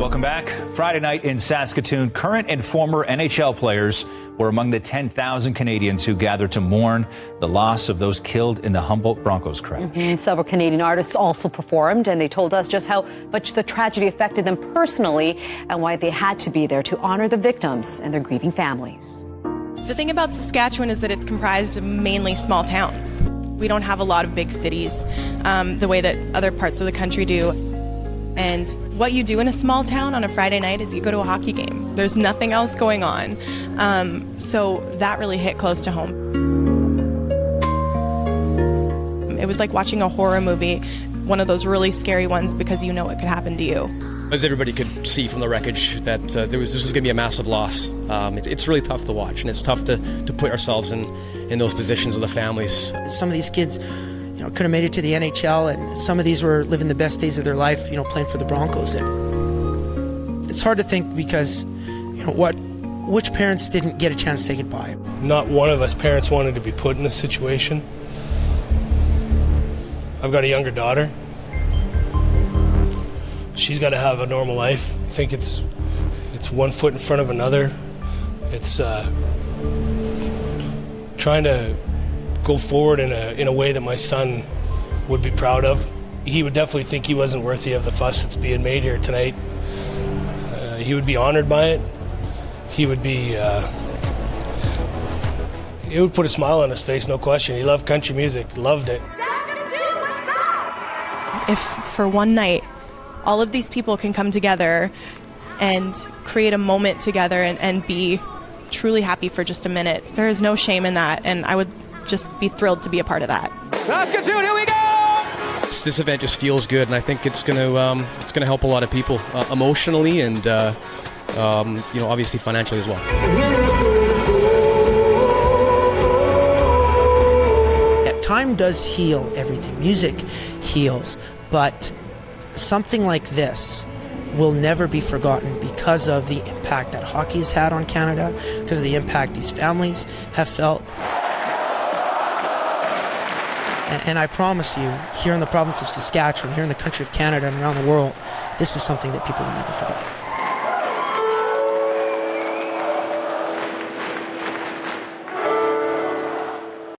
Welcome back. Friday night in Saskatoon, current and former NHL players were among the 10,000 Canadians who gathered to mourn the loss of those killed in the Humboldt Broncos crash. Several Canadian artists also performed, and they told us just how much the tragedy affected them personally and why they had to be there to honor the victims and their grieving families. The thing about Saskatchewan is that it's comprised of mainly small towns. We don't have a lot of big cities the way that other parts of the country do. And what you do in a small town on a Friday night is you go to a hockey game. There's nothing else going on. So that really hit close to home. It was like watching a horror movie, one of those really scary ones because you know it could happen to you. As everybody could see from the wreckage, that this was going to be a massive loss. It's really tough to watch, and it's tough to put ourselves in those positions of the families. Some of these kids, could have made it to the NHL, and some of these were living the best days of their life, playing for the Broncos. And it's hard to think because, which parents didn't get a chance to say goodbye? Not one of us parents wanted to be put in this situation. I've got a younger daughter. She's got to have a normal life. I think it's one foot in front of another. It's trying to go forward in a way that my son would be proud of. He would definitely think he wasn't worthy of the fuss that's being made here tonight. He would be honored by it. He would be, it would put a smile on his face, no question. He loved country music, loved it. If for one night, all of these people can come together and create a moment together and be truly happy for just a minute, there is no shame in that, and I would just be thrilled to be a part of that. Saskatoon, here we go! This event just feels good, and I think it's going to help a lot of people emotionally and obviously financially as well. Time does heal everything. Music heals, but something like this will never be forgotten because of the impact that hockey has had on Canada, because of the impact these families have felt. And I promise you, here in the province of Saskatchewan, here in the country of Canada and around the world, this is something that people will never forget.